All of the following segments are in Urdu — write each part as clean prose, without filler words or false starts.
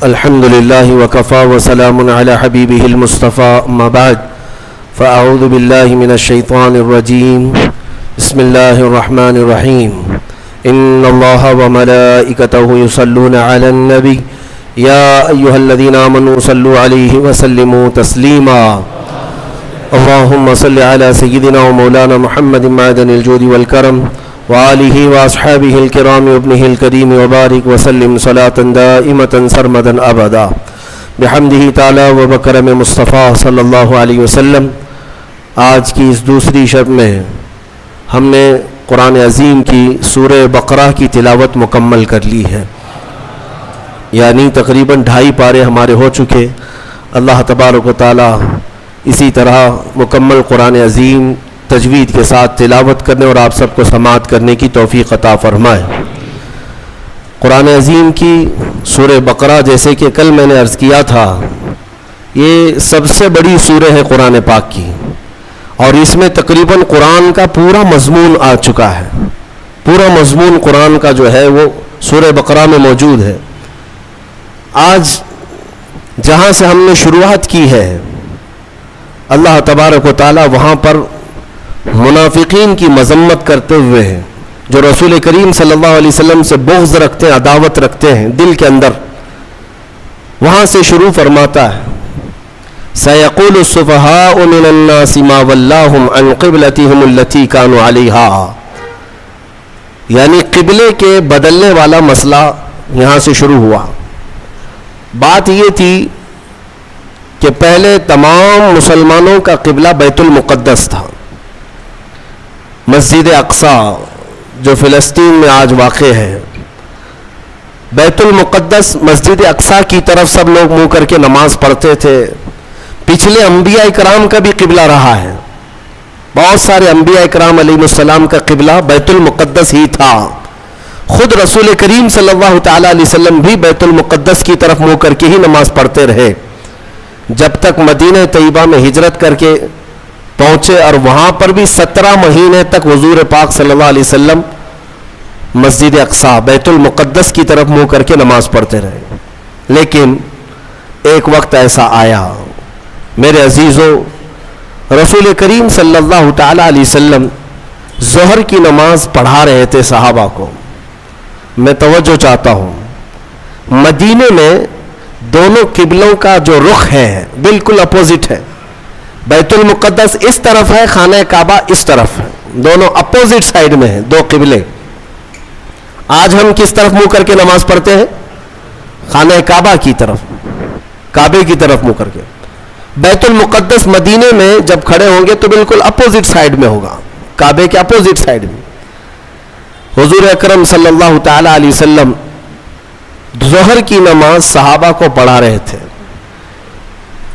الحمد لله وكفى وسلام على حبيبه المصطفى أما بعد فأعوذ بالله من الشيطان الرجيم بسم الله الرحمن الرحيم إن الله وملائكته يصلون على النبي يا أيها الذين آمنوا صلوا عليه وسلموا تسليما اللهم صل على سيدنا ومولانا محمد معدن الجود والكرم وآله وأصحابه الكرام وابنه الكريم وبارك وسلم صلاة دائمة سرمدا أبدا بحمده تعالی و بکرم مصطفیٰ صلی اللہ علیہ وسلم۔ آج کی اس دوسری شب میں ہم نے قرآن عظیم کی سورہ بقرہ کی تلاوت مکمل کر لی ہے، یعنی تقریباً 2.5 پارے ہمارے ہو چکے۔ اللہ تبارک و تعالی اسی طرح مکمل قرآن عظیم تجوید کے ساتھ تلاوت کرنے اور آپ سب کو سماعت کرنے کی توفیق عطا فرمائے۔ قرآن عظیم کی سورہ بقرہ، جیسے کہ کل میں نے عرض کیا تھا، یہ سب سے بڑی سورہ ہے قرآن پاک کی، اور اس میں تقریباً قرآن کا پورا مضمون آ چکا ہے۔ پورا مضمون قرآن کا جو ہے وہ سورہ بقرہ میں موجود ہے۔ آج جہاں سے ہم نے شروعات کی ہے، اللہ تبارک و تعالی وہاں پر منافقین کی مذمت کرتے ہوئے ہیں، جو رسول کریم صلی اللہ علیہ وسلم سے بغض رکھتے ہیں، عداوت رکھتے ہیں دل کے اندر، وہاں سے شروع فرماتا ہے سَيَقُولُ السُّفَهَاءُ مِنَ النَّاسِ مَا وَلَّاهُمْ عَنْ قِبْلَتِهِمُ الَّتِي كَانُوا عَلَيْهَا، یعنی قبلے کے بدلنے والا مسئلہ یہاں سے شروع ہوا۔ بات یہ تھی کہ پہلے تمام مسلمانوں کا قبلہ بیت المقدس تھا، مسجد اقصی جو فلسطین میں آج واقع ہے۔ بیت المقدس مسجد اقصی کی طرف سب لوگ منہ کر کے نماز پڑھتے تھے۔ پچھلے انبیاء اکرام کا بھی قبلہ رہا ہے، بہت سارے انبیاء اکرام علیہ السلام کا قبلہ بیت المقدس ہی تھا۔ خود رسول کریم صلی اللہ تعالی علیہ وسلم بھی بیت المقدس کی طرف منہ کر کے ہی نماز پڑھتے رہے، جب تک مدینہ طیبہ میں ہجرت کر کے پہنچے، اور وہاں پر بھی 17 مہینے تک حضور پاک صلی اللہ علیہ وسلم مسجد اقصی بیت المقدس کی طرف منہ کر کے نماز پڑھتے رہے۔ لیکن ایک وقت ایسا آیا میرے عزیزوں، رسول کریم صلی اللہ تعالی علیہ وسلم ظہر کی نماز پڑھا رہے تھے صحابہ کو۔ میں توجہ چاہتا ہوں، مدینے میں دونوں قبلوں کا جو رخ ہے بالکل اپوزٹ ہے۔ بیت المقدس اس طرف ہے، خانہ کعبہ اس طرف ہے، دونوں اپوزٹ سائیڈ میں ہیں، دو قبلے۔ آج ہم کس طرف منہ کر کے نماز پڑھتے ہیں؟ خانہ کعبہ کی طرف، کعبے کی طرف منہ کر کے۔ بیت المقدس مدینے میں جب کھڑے ہوں گے تو بالکل اپوزٹ سائیڈ میں ہوگا، کعبے کے اپوزٹ سائیڈ میں۔ حضور اکرم صلی اللہ تعالی علیہ وسلم ظہر کی نماز صحابہ کو پڑھا رہے تھے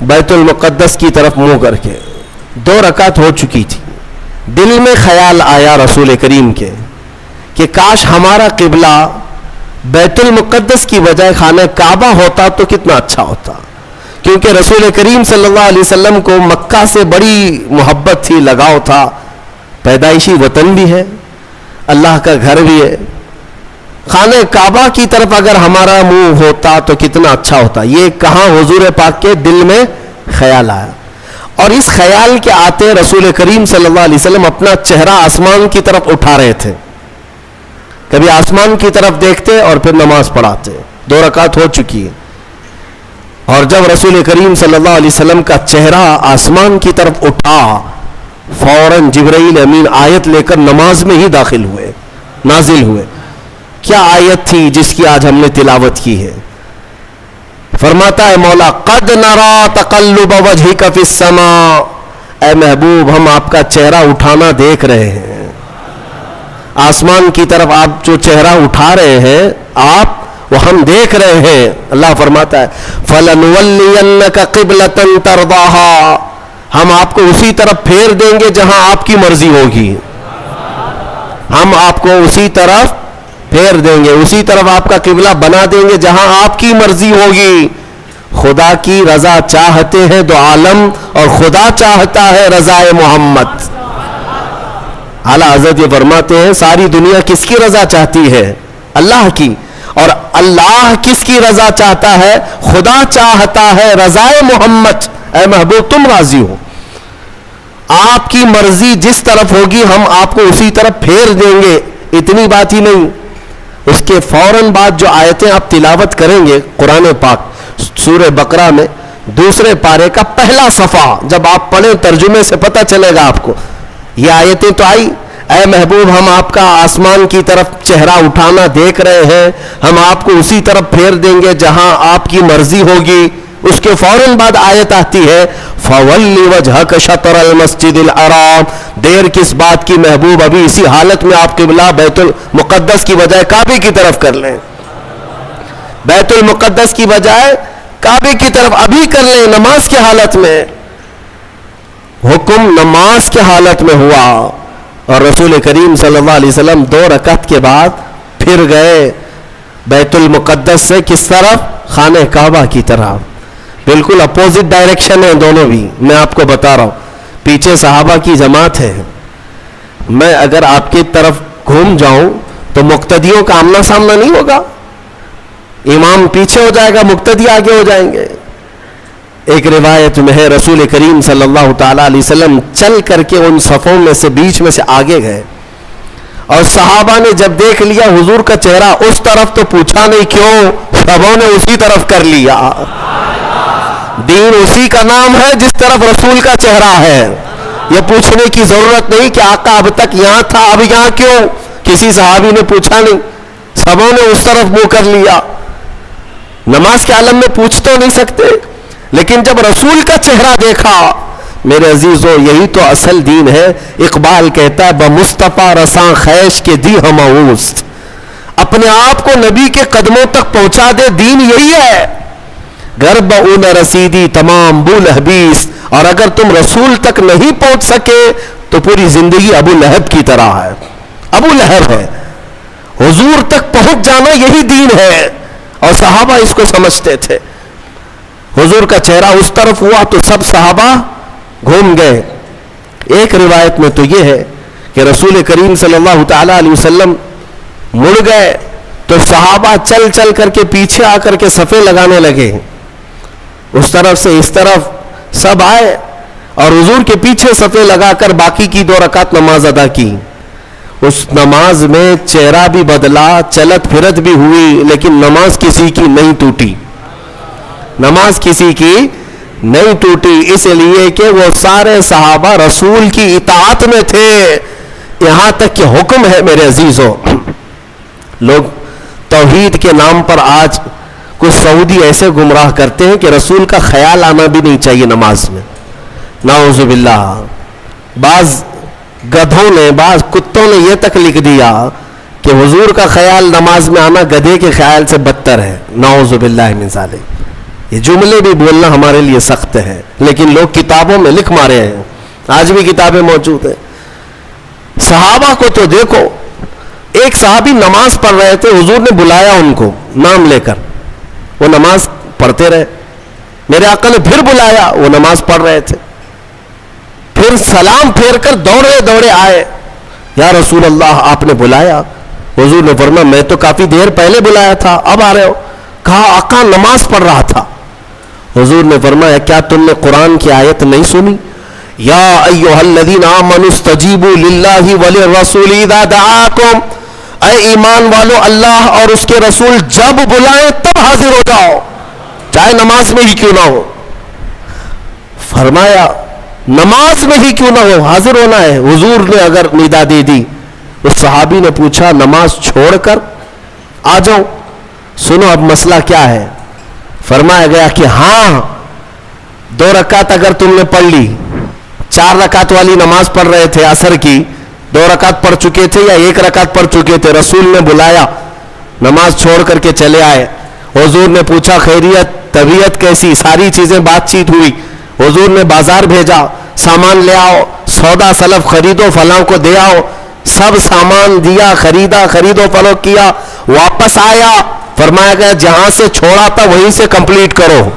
بیت المقدس کی طرف منہ کر کے۔ 2 رکعت ہو چکی تھی، دل میں خیال آیا رسول کریم کے کہ کاش ہمارا قبلہ بیت المقدس کی بجائے خانہ کعبہ ہوتا تو کتنا اچھا ہوتا، کیونکہ رسول کریم صلی اللہ علیہ وسلم کو مکہ سے بڑی محبت تھی، لگاؤ تھا، پیدائشی وطن بھی ہے، اللہ کا گھر بھی ہے۔ خانہ کعبہ کی طرف اگر ہمارا منہ ہوتا تو کتنا اچھا ہوتا، یہ کہاں حضور پاک کے دل میں خیال آیا، اور اس خیال کے آتے رسول کریم صلی اللہ علیہ وسلم اپنا چہرہ آسمان کی طرف اٹھا رہے تھے، کبھی آسمان کی طرف دیکھتے اور پھر نماز پڑھاتے۔ 2 رکعت ہو چکی ہے، اور جب رسول کریم صلی اللہ علیہ وسلم کا چہرہ آسمان کی طرف اٹھا، فوراً جبرائیل امین آیت لے کر نماز میں ہی داخل ہوئے، نازل ہوئے۔ کیا آیت تھی جس کی آج ہم نے تلاوت کی ہے؟ فرماتا ہے مولا قد نرا تقلب وجهك في السماء، اے محبوب ہم آپ کا چہرہ اٹھانا دیکھ رہے ہیں، آسمان کی طرف آپ جو چہرہ اٹھا رہے ہیں آپ، وہ ہم دیکھ رہے ہیں۔ اللہ فرماتا ہے فَلَنُوَلِّيَنَّكَ قِبْلَةً تَرْضَاهَا، ہم آپ کو اسی طرف پھیر دیں گے جہاں آپ کی مرضی ہوگی، ہم آپ کو اسی طرف پھیر دیں گے، اسی طرف آپ کا قبلہ بنا دیں گے جہاں آپ کی مرضی ہوگی۔ خدا کی رضا چاہتے ہیں دو عالم، اور خدا چاہتا ہے رضا محمد۔ اعلیٰ حضرت یہ فرماتے ہیں ساری دنیا کس کی رضا چاہتی ہے؟ اللہ کی، اور اللہ کس کی رضا چاہتا ہے؟ خدا چاہتا ہے رضائے محمد، اے محبوب تم راضی ہو، آپ کی مرضی جس طرف ہوگی ہم آپ کو اسی طرف پھیر دیں گے۔ اتنی بات ہی نہیں، اس کے فوراً بعد جو آیتیں آپ تلاوت کریں گے قرآن پاک سورہ بقرہ میں دوسرے پارے کا پہلا صفحہ جب آپ پڑھیں ترجمے سے پتہ چلے گا آپ کو، یہ آیتیں تو آئی، اے محبوب ہم آپ کا آسمان کی طرف چہرہ اٹھانا دیکھ رہے ہیں، ہم آپ کو اسی طرف پھیر دیں گے جہاں آپ کی مرضی ہوگی۔ اس کے فوراً بعد آیت آتی ہے فَوَلِّ وَجْهَكَ شَطْرَ الْمَسْجِدِ الْحَرَامِ، دیر کس بات کی محبوب، ابھی اسی حالت میں آپ قبلہ بیت المقدس کی بجائے کعبے کی طرف کر لیں، بیت المقدس کی بجائے کعبے کی طرف ابھی کر لیں نماز کی حالت میں۔ حکم نماز کی حالت میں ہوا اور رسول کریم صلی اللہ علیہ وسلم 2 رکعت کے بعد پھر گئے بیت المقدس سے کس طرف؟ خانہ کعبہ کی طرف۔ بالکل اپوزٹ ڈائریکشن ہے دونوں بھی، میں آپ کو بتا رہا ہوں، پیچھے صحابہ کی جماعت ہے، میں اگر آپ کی طرف گھوم جاؤں تو مقتدیوں کا آمنا سامنا نہیں ہوگا، امام پیچھے ہو جائے گا، مقتدی آگے ہو جائیں گے۔ ایک روایت میں ہے رسول کریم صلی اللہ تعالی علیہ وسلم چل کر کے ان صفوں میں سے بیچ میں سے آگے گئے اور صحابہ نے جب دیکھ لیا حضور کا چہرہ اس طرف تو پوچھا نہیں کیوں، سبوں نے اسی طرف کر لیا۔ دین اسی کا نام ہے جس طرف رسول کا چہرہ ہے، یہ پوچھنے کی ضرورت نہیں کہ آقا اب تک یہاں تھا اب یہاں کیوں، کسی صحابی نے پوچھا نہیں، سبوں نے اس طرف منہ کر لیا۔ نماز کے عالم میں پوچھ تو نہیں سکتے، لیکن جب رسول کا چہرہ دیکھا، میرے عزیزو یہی تو اصل دین ہے۔ اقبال کہتا ہے بمصطفیٰ رساں خیش کے دی ہماؤس، اپنے آپ کو نبی کے قدموں تک پہنچا دے، دین یہی ہے۔ گر بہو نہ رسیدی تمام بول حبیس، اور اگر تم رسول تک نہیں پہنچ سکے تو پوری زندگی ابو لہب کی طرح ہے، ابو لہب ہے۔ حضور تک پہنچ جانا یہی دین ہے، اور صحابہ اس کو سمجھتے تھے۔ حضور کا چہرہ اس طرف ہوا تو سب صحابہ گھوم گئے۔ ایک روایت میں تو یہ ہے کہ رسول کریم صلی اللہ تعالی علیہ وسلم مڑ گئے تو صحابہ چل چل کر کے پیچھے آ کر کے صفیں لگانے لگے، اس طرف سے اس طرف سب آئے اور حضور کے پیچھے صفیں لگا کر باقی کی 2 رکعت نماز ادا کی۔ اس نماز میں چہرہ بھی بدلا، چلت پھرت بھی ہوئی، لیکن نماز کسی کی نہیں ٹوٹی، نماز کسی کی نہیں ٹوٹی، اس لیے کہ وہ سارے صحابہ رسول کی اطاعت میں تھے۔ یہاں تک کہ حکم ہے میرے عزیزوں، لوگ توحید کے نام پر آج کچھ سعودی ایسے گمراہ کرتے ہیں کہ رسول کا خیال آنا بھی نہیں چاہیے نماز میں، نعوذ باللہ۔ بعض گدھوں نے، بعض کتوں نے یہ تک لکھ دیا کہ حضور کا خیال نماز میں آنا گدھے کے خیال سے بدتر ہے، نعوذ باللہ من ذالک۔ یہ جملے بھی بولنا ہمارے لیے سخت ہے، لیکن لوگ کتابوں میں لکھ مارے ہیں، آج بھی کتابیں موجود ہیں۔ صحابہ کو تو دیکھو، ایک صحابی نماز پڑھ رہے تھے، حضور نے بلایا ان کو نام لے کر، وہ نماز پڑھتے رہے، میرے آقا نے پھر بلایا، وہ نماز پڑھ رہے تھے، پھر سلام پھیر کر دوڑے دوڑے آئے، یا رسول اللہ آپ نے بلایا؟ حضور نے فرمایا میں تو کافی دیر پہلے بلایا تھا، اب آ رہے ہو؟ کہا آقا نماز پڑھ رہا تھا۔ حضور نے فرمایا کیا تم نے قرآن کی آیت نہیں سنی؟ یا ایھا الذین آمنوا استجیبوا للہ وللرسول اذا دعاکم، اے ایمان والو اللہ اور اس کے رسول جب بلائیں تب حاضر ہو جاؤ، چاہے نماز میں ہی کیوں نہ ہو۔ فرمایا نماز میں ہی کیوں نہ ہو، حاضر ہونا ہے۔ حضور نے اگر ندا دے دی، اس صحابی نے پوچھا نماز چھوڑ کر آ جاؤں؟ سنو اب مسئلہ کیا ہے۔ فرمایا گیا کہ ہاں 2 رکعت اگر تم نے پڑھ لی، 4 رکعت والی نماز پڑھ رہے تھے عصر کی، 2 رکعت پڑھ چکے تھے یا 1 رکعت پڑھ چکے تھے، رسول نے بلایا، نماز چھوڑ کر کے چلے آئے۔ حضور نے پوچھا خیریت، طبیعت کیسی، ساری چیزیں بات چیت ہوئی۔ حضور نے بازار بھیجا، سامان لے آؤ، سودا سلف خریدو، فلاں کو دے آؤ، سب سامان دیا، خریدا، خرید و فروخت کیا، واپس آیا، فرمایا گیا جہاں سے چھوڑا تھا وہیں سے کمپلیٹ کرو،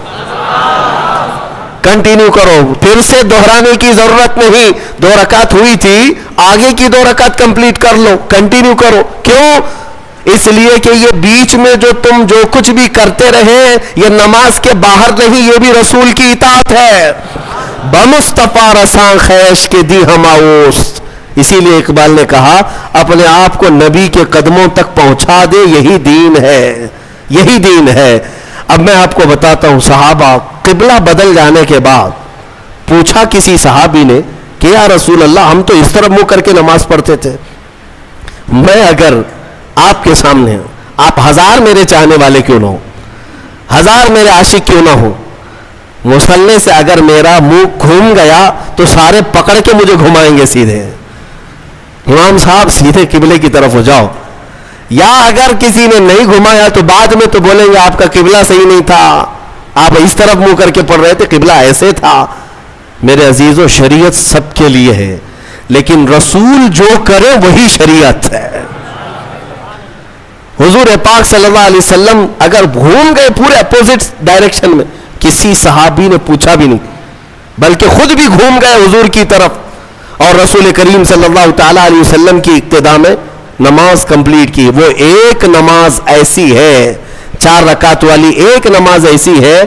کنٹینیو کرو، پھر سے دہرانے کی ضرورت نہیں۔ 2 رکعت ہوئی تھی، آگے کی 2 رکعت کمپلیٹ کر لو، کنٹینیو کرو۔ کیوں؟ اس لیے کہ یہ بیچ میں تم جو کچھ بھی کرتے رہے یہ نماز کے باہر نہیں، یہ بھی رسول کی اطاعت ہے. بمصطفیٰ رساں خیش کے دی ہم آوست. اسی لیے اقبال نے کہا اپنے آپ کو نبی کے قدموں تک پہنچا دے، یہی دین ہے، یہی دین ہے. اب میں آپ کو بتاتا ہوں، صحابہ قبلہ بدل جانے کے بعد پوچھا کسی صحابی نے کہ یا رسول اللہ ہم تو اس طرف منہ کر کے نماز پڑھتے تھے، میں اگر آپ کے سامنے آپ 1000 میرے چاہنے والے کیوں نہ ہو، 1000 میرے عاشق کیوں نہ ہو، مصلی سے اگر میرا منہ گھوم گیا تو سارے پکڑ کے مجھے گھمائیں گے سیدھے، امام صاحب سیدھے قبلے کی طرف ہو جاؤ. یا اگر کسی نے نہیں گھمایا تو بعد میں تو بولیں گے آپ کا قبلہ صحیح نہیں تھا، آپ اس طرف منہ کر کے پڑھ رہے تھے، قبلہ ایسے تھا. میرے عزیزو شریعت سب کے لیے ہے، لیکن رسول جو کرے وہی شریعت ہے. حضور پاک صلی اللہ علیہ وسلم اگر گھوم گئے پورے اپوزٹ ڈائریکشن میں، کسی صحابی نے پوچھا بھی نہیں، بلکہ خود بھی گھوم گئے حضور کی طرف، اور رسول کریم صلی اللہ تعالیٰ علیہ وسلم کی اقتداء میں نماز کمپلیٹ کی. وہ ایک نماز ایسی ہے، 4 رکعت والی ایک نماز ایسی ہے،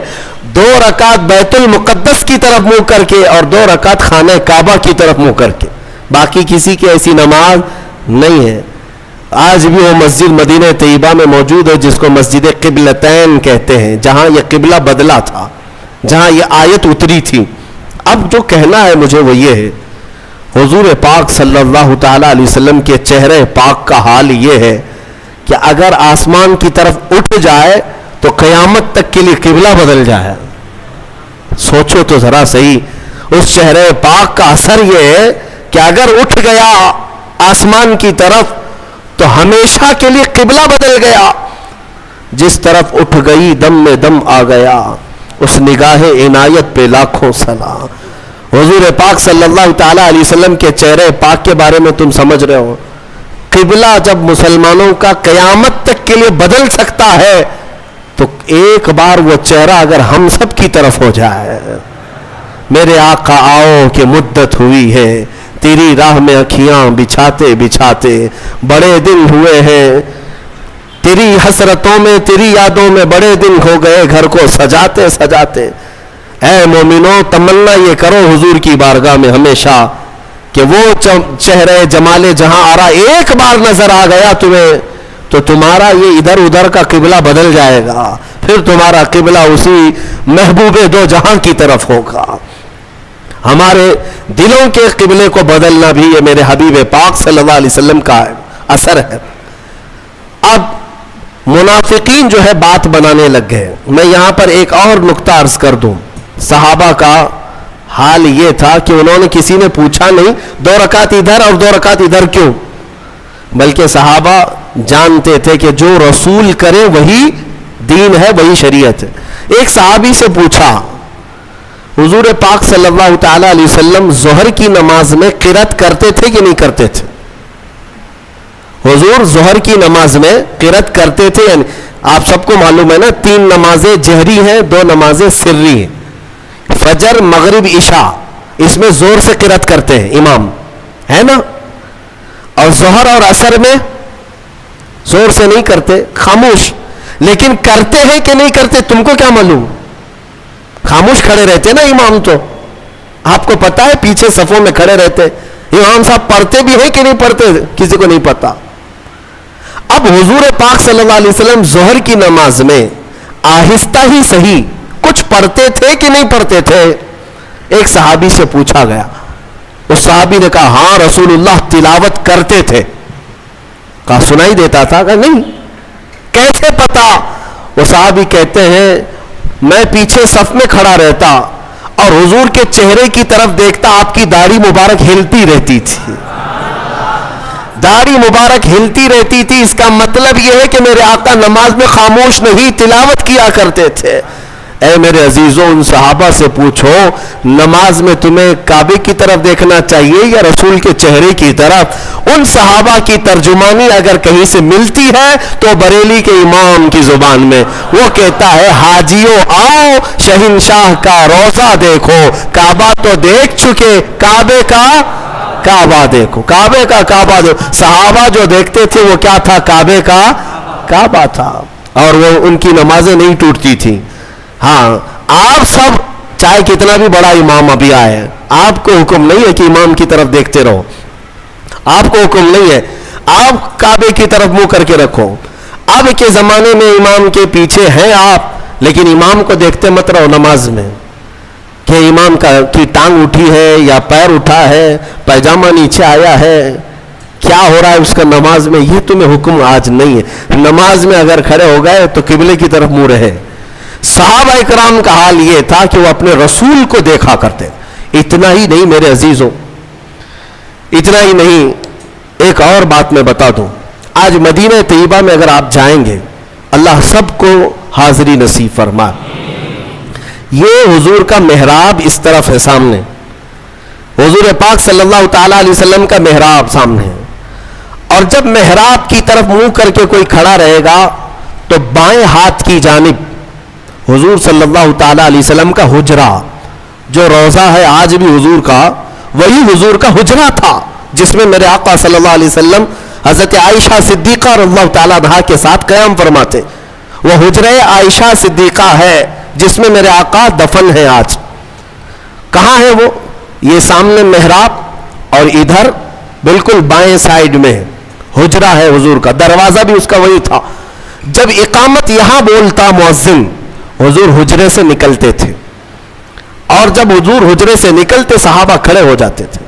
2 رکعت بیت المقدس کی طرف منہ کر کے اور 2 رکعت خانہ کعبہ کی طرف منہ کر کے. باقی کسی کی ایسی نماز نہیں ہے. آج بھی وہ مسجد مدینہ طیبہ میں موجود ہے جس کو مسجد قبلتین کہتے ہیں، جہاں یہ قبلہ بدلا تھا، جہاں یہ آیت اتری تھی. اب جو کہنا ہے مجھے وہ یہ ہے، حضور پاک صلی اللہ تعالیٰ علیہ وسلم کے چہرے پاک کا حال یہ ہے کہ اگر آسمان کی طرف اٹھ جائے تو قیامت تک کے لیے قبلہ بدل جائے. سوچو تو ذرا صحیح، اس چہرے پاک کا اثر یہ ہے کہ اگر اٹھ گیا آسمان کی طرف تو ہمیشہ کے لیے قبلہ بدل گیا. جس طرف اٹھ گئی دم میں دم آ گیا، اس نگاہ عنایت پہ لاکھوں سلام. حضور پاک صلی اللہ تعالیٰ علیہ وسلم کے چہرے پاک کے بارے میں تم سمجھ رہے ہو، قبلہ جب مسلمانوں کا قیامت تک کے لیے بدل سکتا ہے تو ایک بار وہ چہرہ اگر ہم سب کی طرف ہو جائے. میرے آقا آؤ کہ مدت ہوئی ہے، تیری راہ میں اکھیاں بچھاتے بچھاتے بڑے دن ہوئے ہیں، تیری حسرتوں میں تیری یادوں میں بڑے دن ہو گئے گھر کو سجاتے سجاتے. اے مومنو تمنا یہ کرو حضور کی بارگاہ میں ہمیشہ کہ وہ چہرے جمال جہاں آرا ایک بار نظر آ گیا تمہیں تو تمہارا یہ ادھر ادھر کا قبلہ بدل جائے گا، پھر تمہارا قبلہ اسی محبوب دو جہاں کی طرف ہوگا. ہمارے دلوں کے قبلے کو بدلنا بھی یہ میرے حبیب پاک صلی اللہ علیہ وسلم کا اثر ہے. اب منافقین جو ہے بات بنانے لگ گئے. میں یہاں پر ایک اور نقطہ عرض کر دوں. صحابہ کا حال یہ تھا کہ انہوں نے کسی نے پوچھا نہیں 2 رکعت ادھر اور 2 رکعت ادھر کیوں، بلکہ صحابہ جانتے تھے کہ جو رسول کرے وہی دین ہے، وہی شریعت ہے. ایک صحابی سے پوچھا حضور پاک صلی اللہ تعالی علیہ وسلم ظہر کی نماز میں قرات کرتے تھے کہ نہیں کرتے تھے؟ حضور ظہر کی نماز میں قرات کرتے تھے. یعنی آپ سب کو معلوم ہے نا 3 نمازیں جہری ہیں، 2 نمازیں سری ہیں. فجر مغرب عشاء اس میں زور سے قرات کرتے ہیں امام، ہے نا، اور ظہر اور عصر میں زور سے نہیں کرتے، خاموش. لیکن کرتے ہیں کہ نہیں کرتے تم کو کیا معلوم؟ خاموش کھڑے رہتے نا امام. تو آپ کو پتا ہے پیچھے صفوں میں کھڑے رہتے امام صاحب پڑھتے بھی ہیں کہ نہیں پڑھتے کسی کو نہیں پتا. اب حضور پاک صلی اللہ علیہ وسلم ظہر کی نماز میں آہستہ ہی صحیح کچھ پڑھتے تھے کہ نہیں پڑھتے تھے؟ ایک صحابی سے پوچھا گیا. اس صحابی نے کہا ہاں رسول اللہ تلاوت کرتے تھے. کہا سنائی دیتا تھا؟ کہا نہیں. کیسے پتا؟ وہ صحابی کہتے ہیں میں پیچھے صف میں کھڑا رہتا اور حضور کے چہرے کی طرف دیکھتا، آپ کی داڑھی مبارک ہلتی رہتی تھی، داڑھی مبارک ہلتی رہتی تھی. اس کا مطلب یہ ہے کہ میرے آقا نماز میں خاموش نہیں تلاوت کیا کرتے تھے. اے میرے عزیزوں ان صحابہ سے پوچھو نماز میں تمہیں کعبے کی طرف دیکھنا چاہیے یا رسول کے چہرے کی طرف؟ ان صحابہ کی ترجمانی اگر کہیں سے ملتی ہے تو بریلی کے امام کی زبان میں وہ کہتا ہے حاجیوں آؤ شہنشاہ کا روضہ دیکھو، کعبہ تو دیکھ چکے، کعبے کا کعبہ دیکھو، کعبے کا کعبہ دیکھو. صحابہ جو دیکھتے تھے وہ کیا تھا؟ کعبے کا کعبہ تھا. اور وہ ان کی نمازیں نہیں ٹوٹتی تھیں. ہاں آپ سب چاہے کتنا بھی بڑا امام ابھی آئے، آپ کو حکم نہیں ہے کہ امام کی طرف دیکھتے رہو. آپ کو حکم نہیں ہے، آپ کعبے کی طرف منہ کر کے رکھو. اب کے زمانے میں امام کے پیچھے ہیں آپ، لیکن امام کو دیکھتے مت رہو نماز میں کہ امام کی ٹانگ اٹھی ہے یا پیر اٹھا ہے، پیجامہ نیچے آیا ہے، کیا ہو رہا ہے اس کا نماز میں. یہ تمہیں حکم آج نہیں ہے. نماز میں اگر کھڑے ہو گئے تو قبلے کی طرف منہ رہے. صحابہ اکرام کا حال یہ تھا کہ وہ اپنے رسول کو دیکھا کرتے. اتنا ہی نہیں میرے عزیزوں، اتنا ہی نہیں، ایک اور بات میں بتا دوں. آج مدینہ طیبہ میں اگر آپ جائیں گے، اللہ سب کو حاضری نصیب فرمائے. یہ حضور کا محراب اس طرف ہے سامنے، حضور پاک صلی اللہ تعالیٰ علیہ وسلم کا محراب سامنے ہے. اور جب محراب کی طرف منہ کر کے کوئی کھڑا رہے گا تو بائیں ہاتھ کی جانب حضور صلی اللہ تعالیٰ علیہ وسلم کا حجرہ، جو روضہ ہے آج بھی حضور کا، وہی حضور کا حجرہ تھا جس میں میرے آقا صلی اللہ علیہ وسلم حضرت عائشہ صدیقہ رضی اللہ تعالیٰ عنہا کے ساتھ قیام فرماتے. وہ حجرہ عائشہ صدیقہ ہے جس میں میرے آقا دفن ہے. آج کہاں ہے وہ؟ یہ سامنے محراب اور ادھر بالکل بائیں سائیڈ میں حجرہ ہے حضور کا. دروازہ بھی اس کا وہی تھا. جب اقامت یہاں بولتا مؤذن، حضور حجرے سے نکلتے تھے، اور جب حضور حجرے سے نکلتے صحابہ کھڑے ہو جاتے تھے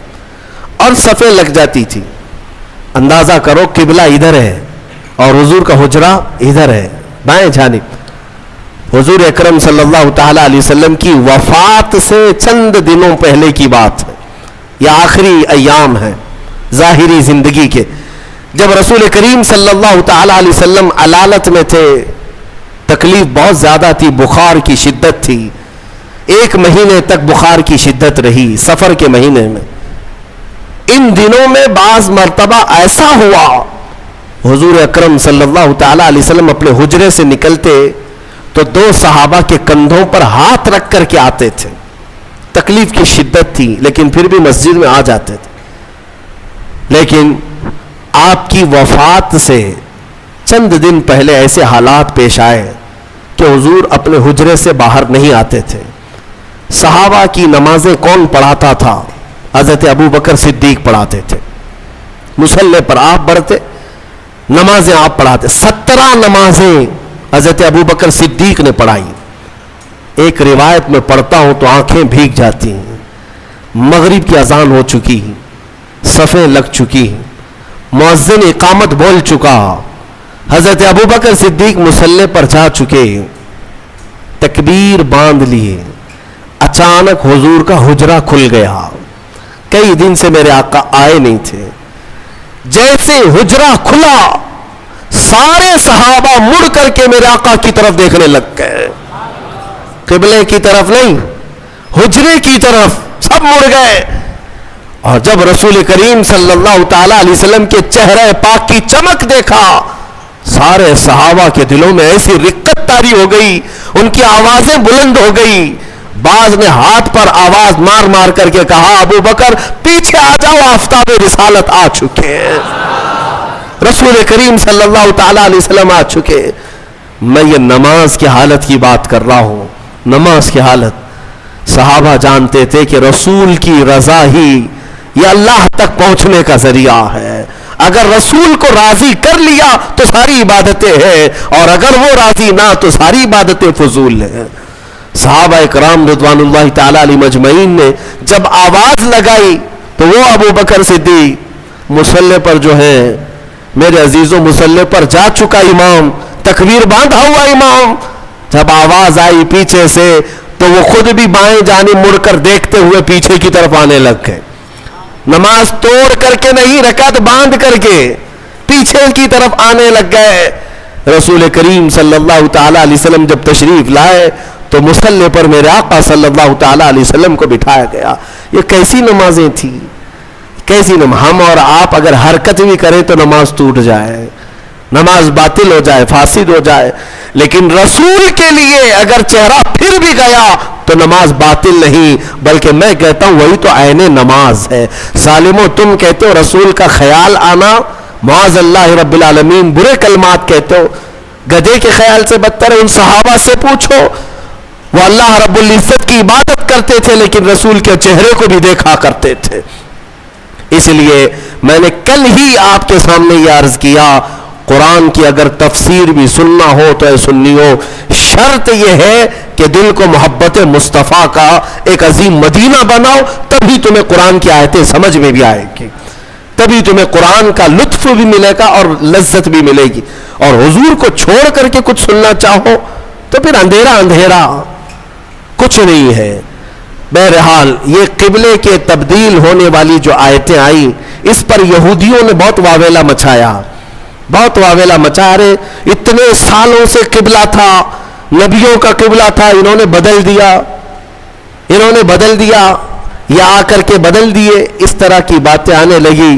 اور صفیں لگ جاتی تھی. اندازہ کرو قبلہ ادھر ہے اور حضور کا حجرہ ادھر ہے بائیں جانب. حضور اکرم صلی اللہ تعالیٰ علیہ وسلم کی وفات سے چند دنوں پہلے کی بات ہے، یہ آخری ایام ہے ظاہری زندگی کے، جب رسول کریم صلی اللہ تعالیٰ علیہ وسلم علالت میں تھے. تکلیف بہت زیادہ تھی، بخار کی شدت تھی. 1 مہینے تک بخار کی شدت رہی سفر کے مہینے میں. ان دنوں میں بعض مرتبہ ایسا ہوا حضور اکرم صلی اللہ تعالیٰ علیہ وسلم اپنے حجرے سے نکلتے تو 2 صحابہ کے کندھوں پر ہاتھ رکھ کر کے آتے تھے. تکلیف کی شدت تھی لیکن پھر بھی مسجد میں آ جاتے تھے. لیکن آپ کی وفات سے چند دن پہلے ایسے حالات پیش آئے کہ حضور اپنے حجرے سے باہر نہیں آتے تھے. صحابہ کی نمازیں کون پڑھاتا تھا؟ حضرت ابو بکر صدیق پڑھاتے تھے. مصلی پر آپ بڑھتے، نمازیں آپ پڑھاتے. 17 نمازیں حضرت ابو بکر صدیق نے پڑھائی. ایک روایت میں پڑھتا ہوں تو آنکھیں بھیگ جاتی ہیں. مغرب کی اذان ہو چکی، صفیں لگ چکی، مؤذن اقامت بول چکا، حضرت ابو بکر صدیق مصلی پر جا چکے، تکبیر باندھ لیے. اچانک حضور کا حجرہ کھل گیا. کئی دن سے میرے آقا آئے نہیں تھے. جیسے حجرہ کھلا سارے صحابہ مڑ کر کے میرے آقا کی طرف دیکھنے لگ گئے. قبلے کی طرف نہیں، حجرے کی طرف سب مڑ گئے. اور جب رسول کریم صلی اللہ تعالیٰ علیہ وسلم کے چہرے پاک کی چمک دیکھا، سارے صحابہ کے دلوں میں ایسی رقت طاری ہو گئی، ان کی آوازیں بلند ہو گئی. بعض نے ہاتھ پر آواز مار مار کر کے کہا، ابو بکر پیچھے آ جاؤ، آفتاب رسالت آ چکے ہیں، رسول کریم صلی اللہ تعالیٰ علیہ وسلم آ چکے. میں یہ نماز کی حالت کی بات کر رہا ہوں. نماز کی حالت صحابہ جانتے تھے کہ رسول کی رضا ہی یہ اللہ تک پہنچنے کا ذریعہ ہے. اگر رسول کو راضی کر لیا تو ساری عبادتیں ہیں، اور اگر وہ راضی نہ تو ساری عبادتیں فضول ہیں. صحابہ اکرام رضوان اللہ تعالیٰ علیہ مجمعین نے جب آواز لگائی تو وہ ابو بکر صدیق مصلی پر جو ہے میرے عزیزوں، مصلی پر جا چکا امام، تکبیر باندھا ہوا امام، جب آواز آئی پیچھے سے تو وہ خود بھی بائیں جانب مڑ کر دیکھتے ہوئے پیچھے کی طرف آنے لگ گئے. نماز توڑ کر کے نہیں، رکعت باندھ کر کے پیچھے کی طرف آنے لگ گئے. رسول کریم صلی اللہ تعالیٰ علیہ وسلم جب تشریف لائے تو مصلی پر میرے آقا صلی اللہ تعالیٰ علیہ وسلم کو بٹھایا گیا. یہ کیسی نمازیں تھیں، کیسی نماز. ہم اور آپ اگر حرکت بھی کریں تو نماز ٹوٹ جائے، نماز باطل ہو جائے، فاسد ہو جائے. لیکن رسول کے لیے اگر چہرہ پھر بھی گیا تو نماز باطل نہیں، بلکہ میں کہتا ہوں وہی تو عین نماز ہے۔ ظالمو تم کہتے ہو رسول کا خیال آنا معاذ اللہ رب العالمین، برے کلمات کہتے ہو، گدھے کے خیال سے بدتر ہے۔ ان صحابہ سے پوچھو، وہ اللہ رب العزت کی عبادت کرتے تھے لیکن رسول کے چہرے کو بھی دیکھا کرتے تھے۔ اس لیے میں نے کل ہی آپ کے سامنے یہ عرض کیا، قرآن کی اگر تفسیر بھی سننا ہو تو اے سنیو، شرط یہ ہے کہ دل کو محبت مصطفیٰ کا ایک عظیم مدینہ بناؤ، تبھی تمہیں قرآن کی آیتیں سمجھ میں بھی آئے گی، تبھی تمہیں قرآن کا لطف بھی ملے گا اور لذت بھی ملے گی۔ اور حضور کو چھوڑ کر کے کچھ سننا چاہو تو پھر اندھیرا اندھیرا، کچھ نہیں ہے۔ بہرحال یہ قبلے کے تبدیل ہونے والی جو آیتیں آئیں، اس پر یہودیوں نے بہت واویلا مچایا، بہت واویلا مچا رہے، اتنے سالوں سے قبلہ تھا، نبیوں کا قبلہ تھا، انہوں نے بدل دیا، انہوں نے بدل دیا، یا آ کر کے بدل دیے، اس طرح کی باتیں آنے لگی۔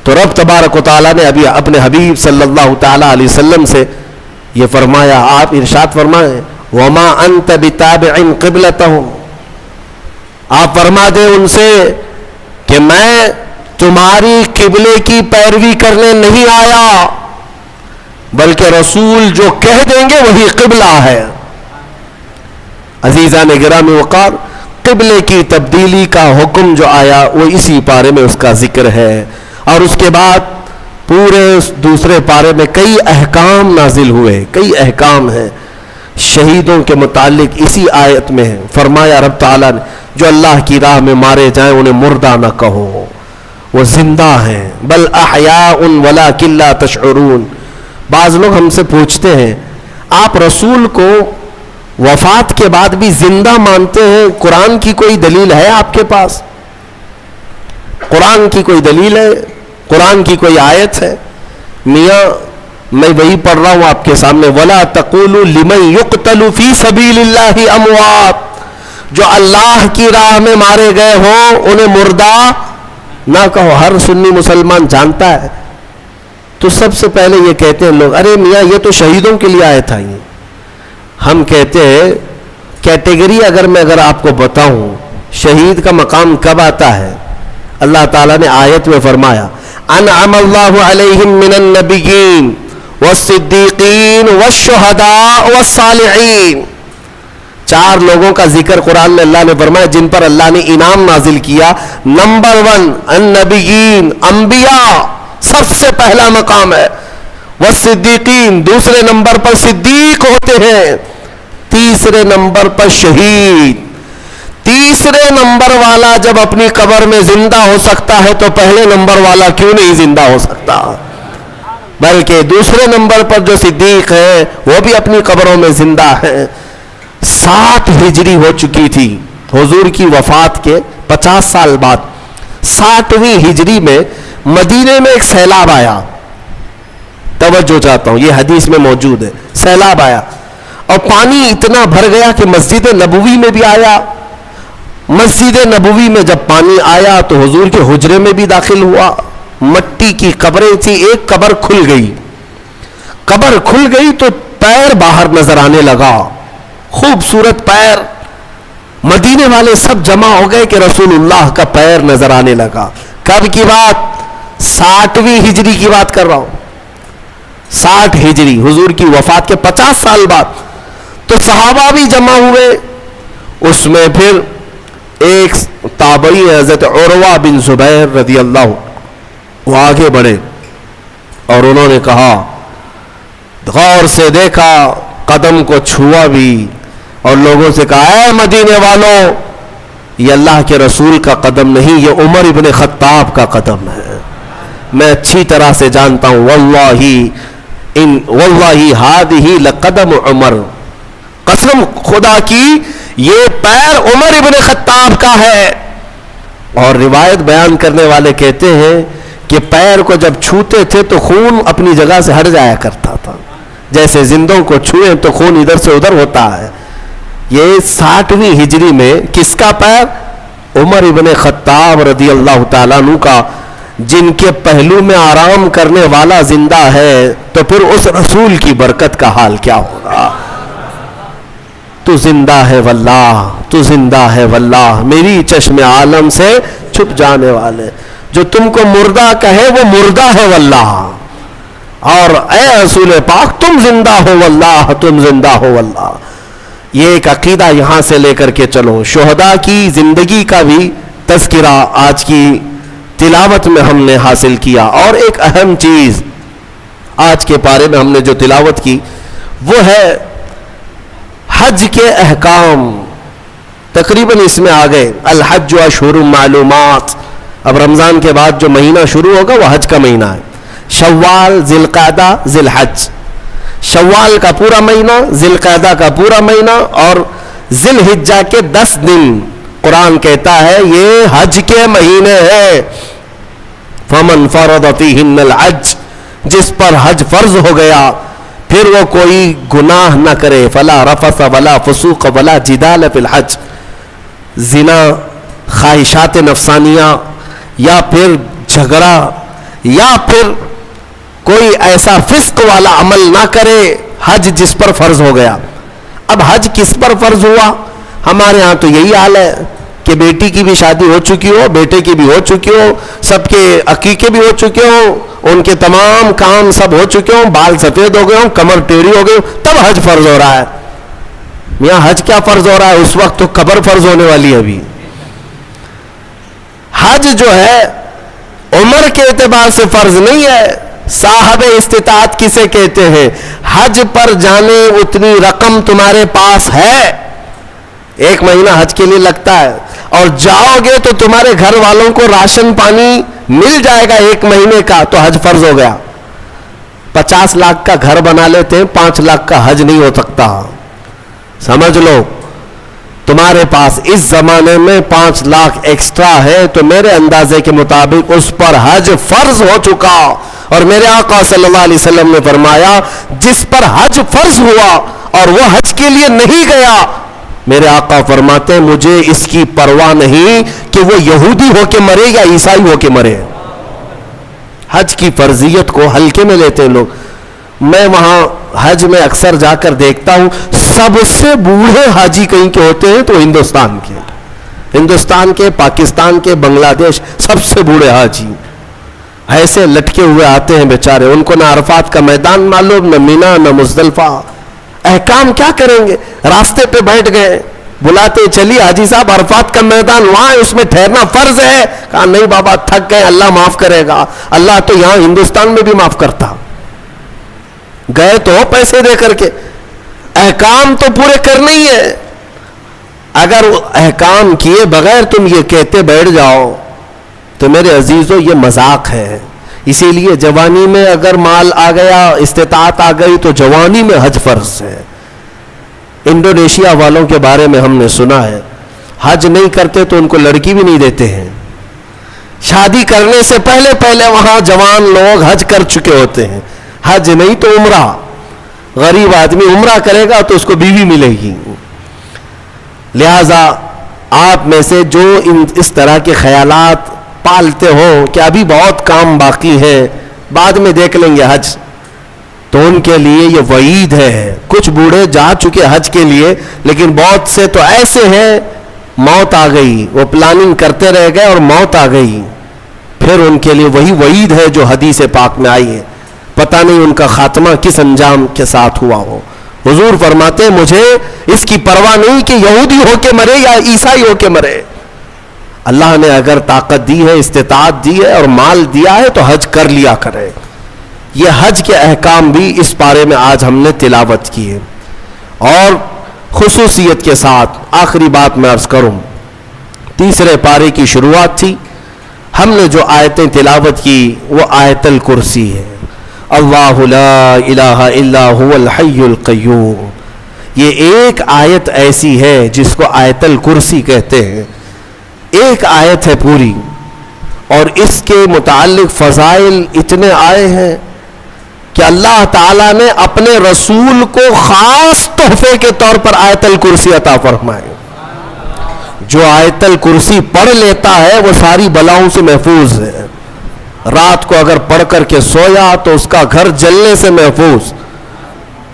تو رب تبارک و تعالیٰ نے ابھی اپنے حبیب صلی اللہ تعالیٰ علیہ وسلم سے یہ فرمایا، آپ ارشاد فرمائیں وَمَا أَنْتَ بِتَابِعٍ قِبْلَتَهُمْ، آپ فرما دیں ان سے کہ میں تمہاری قبلے کی پیروی کرنے نہیں آیا، بلکہ رسول جو کہہ دیں گے وہی قبلہ ہے۔ عزیزان گرامی وقار، قبلے کی تبدیلی کا حکم جو آیا وہ اسی پارے میں اس کا ذکر ہے، اور اس کے بعد پورے دوسرے پارے میں کئی احکام نازل ہوئے، کئی احکام ہیں شہیدوں کے متعلق اسی آیت میں ہے۔ فرمایا رب تعالیٰ نے جو اللہ کی راہ میں مارے جائیں انہیں مردہ نہ کہو، وہ زندہ ہیں، بل احیاء ولکن لا تشعرون۔ بعض لوگ ہم سے پوچھتے ہیں آپ رسول کو وفات کے بعد بھی زندہ مانتے ہیں، قرآن کی کوئی دلیل ہے آپ کے پاس؟ قرآن کی کوئی دلیل ہے؟ قرآن کی کوئی آیت ہے؟ میاں میں وہی پڑھ رہا ہوں آپ کے سامنے، وَلَا تَقُولُوا لِمَنْ يُقْتَلُ فِي سَبِيلِ اللَّهِ أَمْوَاتٌ، جو اللہ کی راہ میں مارے گئے ہوں انہیں مردہ نہ کہو۔ ہر سنی مسلمان جانتا ہے۔ تو سب سے پہلے یہ کہتے ہیں لوگ، ارے میاں یہ تو شہیدوں کے لیے آیت آئی۔ ہم کہتے ہیں کیٹیگری اگر آپ کو بتاؤں شہید کا مقام کب آتا ہے، اللہ تعالیٰ نے آیت میں فرمایا انعم اللہ علیہم من النبیین والصدیقین والشہداء والصالحین، چار لوگوں کا ذکر قرآن میں اللہ نے فرمایا جن پر اللہ نے انعام نازل کیا۔ نمبر 1 النبیین، انبیاء سب سے پہلا مقام ہے، والصدیقین دوسرے نمبر پر صدیق ہوتے ہیں، تیسرے نمبر پر شہید۔ تیسرے نمبر والا جب اپنی قبر میں زندہ ہو سکتا ہے تو پہلے نمبر والا کیوں نہیں زندہ ہو سکتا؟ بلکہ دوسرے نمبر پر جو صدیق ہے وہ بھی اپنی قبروں میں زندہ ہے۔ 60 ہجری ہو چکی تھی حضور کی وفات کے 50 سال بعد، 60ویں ہجری میں مدینے میں ایک سیلاب آیا، توجہ چاہتا ہوں یہ حدیث میں موجود ہے، سیلاب آیا اور پانی اتنا بھر گیا کہ مسجد نبوی میں بھی آیا۔ مسجد نبوی میں جب پانی آیا تو حضور کے حجرے میں بھی داخل ہوا، مٹی کی قبریں تھی، ایک قبر کھل گئی، قبر کھل گئی تو پیر باہر نظر آنے لگا، خوبصورت پیر، مدینے والے سب جمع ہو گئے کہ رسول اللہ کا پیر نظر آنے لگا۔ کب کی بات؟ 60ویں ہجری کی بات کر رہا ہوں، 60 ہجری حضور کی وفات کے 50 سال بعد۔ تو صحابہ بھی جمع ہوئے، اس میں پھر ایک تابعی حضرت عروہ بن زبیر رضی اللہ، وہ آگے بڑھے اور انہوں نے کہا، غور سے دیکھا، قدم کو چھوا بھی اور لوگوں سے کہا اے مدینے والوں یہ اللہ کے رسول کا قدم نہیں، یہ عمر ابن خطاب کا قدم ہے، میں اچھی طرح سے جانتا ہوں، واللہ ہذہ لقدم عمر، قسم خدا کی یہ پیر عمر ابن خطاب کا ہے۔ اور روایت بیان کرنے والے کہتے ہیں کہ پیر کو جب چھوتے تھے تو خون اپنی جگہ سے ہٹ جایا کرتا تھا، جیسے زندوں کو چھوئیں تو خون ادھر سے ادھر ہوتا ہے۔ یہ 60ویں ہجری میں کس کا پیر؟ عمر ابن خطاب رضی اللہ تعالیٰ عنہ کا، جن کے پہلو میں آرام کرنے والا زندہ ہے تو پھر اس رسول کی برکت کا حال کیا ہوگا؟ تو تو زندہ ہے واللہ، تو زندہ ہے واللہ، میری چشم عالم سے چھپ جانے والے، جو تم کو مردہ کہے وہ مردہ ہے واللہ، اور اے رسول پاک تم زندہ ہو واللہ، تم زندہ ہو واللہ۔ یہ ایک عقیدہ یہاں سے لے کر کے چلو۔ شہداء کی زندگی کا بھی تذکرہ آج کی تلاوت میں ہم نے حاصل کیا، اور ایک اہم چیز آج کے پارے میں ہم نے جو تلاوت کی وہ ہے حج کے احکام۔ تقریباً اس میں آ گئے الحج اشہر معلومات، اب رمضان کے بعد جو مہینہ شروع ہوگا وہ حج کا مہینہ ہے، شوال، ذی القعدہ، ذی الحج، شوال کا پورا مہینہ، ذی القعدہ کا پورا مہینہ، اور ذی الحجہ کے 10 دن قرآن کہتا ہے یہ حج کے مہینے ہیں۔ فمن فرض فیہن الحج، جس پر حج فرض ہو گیا پھر وہ کوئی گناہ نہ کرے، فلا رفث ولا فسوق ولا جدال فی الحج، زنا، خواہشات نفسانیہ، یا پھر جھگڑا، یا پھر کوئی ایسا فسق والا عمل نہ کرے، حج جس پر فرض ہو گیا۔ اب حج کس پر فرض ہوا؟ ہمارے ہاں تو یہی حال ہے کہ بیٹی کی بھی شادی ہو چکی ہو، بیٹے کی بھی ہو چکی ہو، سب کے عقیقے بھی ہو چکے ہوں، ان کے تمام کام سب ہو چکے ہوں، بال سفید ہو گئے ہوں، کمر ٹیڑھی ہو گئی ہوں، تب حج فرض ہو رہا ہے۔ میاں حج کیا فرض ہو رہا ہے؟ اس وقت تو قبر فرض ہونے والی ہے۔ ابھی حج جو ہے عمر کے اعتبار سے فرض نہیں ہے۔ صاحب استطاعت کسے کہتے ہیں؟ حج پر جانے اتنی رقم تمہارے پاس ہے، ایک مہینہ حج کے لیے لگتا ہے، اور جاؤ گے تو تمہارے گھر والوں کو راشن پانی مل جائے گا ایک مہینے کا، تو حج فرض ہو گیا۔ 50 لاکھ کا گھر بنا لیتے ہیں، 5 لاکھ کا حج نہیں ہو سکتا۔ سمجھ لو تمہارے پاس اس زمانے میں 5 لاکھ ایکسٹرا ہے تو میرے اندازے کے مطابق اس پر حج فرض ہو چکا، اور میرے آقا صلی اللہ علیہ وسلم نے فرمایا جس پر حج فرض ہوا اور وہ حج کے لیے نہیں گیا، میرے آقا فرماتے ہیں مجھے اس کی پرواہ نہیں کہ وہ یہودی ہو کے مرے یا عیسائی ہو کے مرے۔ حج کی فرضیت کو ہلکے میں لیتے ہیں لوگ۔ میں وہاں حج میں اکثر جا کر دیکھتا ہوں، سب سے بوڑھے حاجی کہیں کے ہوتے ہیں تو ہندوستان کے، پاکستان کے، بنگلہ دیش، سب سے بوڑھے حاجی ایسے لٹکے ہوئے آتے ہیں بیچارے، ان کو نہ عرفات کا میدان معلوم، نہ مینا، نہ مزدلفہ۔ احکام کیا کریں گے؟ راستے پہ بیٹھ گئے، بلاتے چلیے حاجی صاحب عرفات کا میدان وہاں ہے، اس میں ٹھہرنا فرض ہے۔ کہا نہیں بابا تھک گئے، اللہ معاف کرے گا، اللہ تو یہاں ہندوستان میں بھی معاف کرتا۔ گئے تو پیسے دے کر کے، احکام تو پورے کرنے ہی ہے۔ اگر احکام کیے بغیر تم یہ کہتے بیٹھ جاؤ تو میرے عزیزو یہ مذاق ہے۔ اسی لیے جوانی میں اگر مال آ گیا، استطاعت آ گئی تو جوانی میں حج فرض ہے۔ انڈونیشیا والوں کے بارے میں ہم نے سنا ہے، حج نہیں کرتے تو ان کو لڑکی بھی نہیں دیتے ہیں۔ شادی کرنے سے پہلے وہاں جوان لوگ حج کر چکے ہوتے ہیں، حج نہیں تو عمرہ۔ غریب آدمی عمرہ کرے گا تو اس کو بیوی ملے گی۔ لہذا آپ میں سے جو اس طرح کے خیالات پالتے ہو کہ ابھی بہت کام باقی ہے، بعد میں دیکھ لیں گے حج، تو ان کے لیے یہ وعید ہے۔ کچھ بوڑھے جا چکے حج کے لیے، لیکن بہت سے تو ایسے ہیں موت آ گئی، وہ پلاننگ کرتے رہ گئے اور موت آ گئی، پھر ان کے لیے وہی وعید ہے جو حدیث پاک میں آئی ہے۔ پتہ نہیں ان کا خاتمہ کس انجام کے ساتھ ہوا ہو۔ حضور فرماتے مجھے اس کی پرواہ نہیں کہ یہودی ہو کے مرے یا عیسائی ہو کے مرے، اللہ نے اگر طاقت دی ہے، استطاعت دی ہے اور مال دیا ہے تو حج کر لیا کرے۔ یہ حج کے احکام بھی اس پارے میں آج ہم نے تلاوت کی ہے۔ اور خصوصیت کے ساتھ آخری بات میں عرض کروں، تیسرے پارے کی شروعات تھی، ہم نے جو آیتیں تلاوت کی وہ آیت الکرسی ہے، اللہ لا الہ الا هو الحی القیوم۔ یہ ایک آیت ایسی ہے جس کو آیت الکرسی کہتے ہیں، ایک آیت ہے پوری، اور اس کے متعلق فضائل اتنے آئے ہیں کہ اللہ تعالیٰ نے اپنے رسول کو خاص تحفے کے طور پر آیت الکرسی عطا فرمائے۔ جو آیت الکرسی پڑھ لیتا ہے وہ ساری بلاؤں سے محفوظ ہے۔ رات کو اگر پڑھ کر کے سویا تو اس کا گھر جلنے سے محفوظ،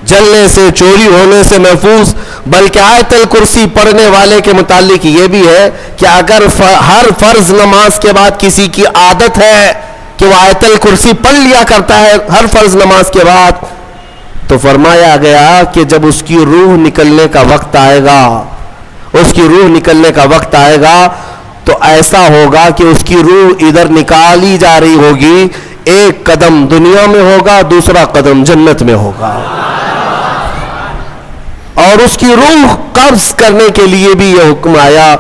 جلنے سے، چوری ہونے سے محفوظ. بلکہ آیت الکرسی پڑھنے والے کے متعلق یہ بھی ہے کہ اگر ہر فرض نماز کے بعد کسی کی عادت ہے کہ وہ آیت الکرسی پڑھ لیا کرتا ہے ہر فرض نماز کے بعد، تو فرمایا گیا کہ جب اس کی روح نکلنے کا وقت آئے گا، اس کی روح نکلنے کا وقت آئے گا تو ایسا ہوگا کہ اس کی روح ادھر نکالی جا رہی ہوگی، ایک قدم دنیا میں ہوگا، دوسرا قدم جنت میں ہوگا. اور اس کی روح قبض کرنے کے لیے بھی یہ حکم آیا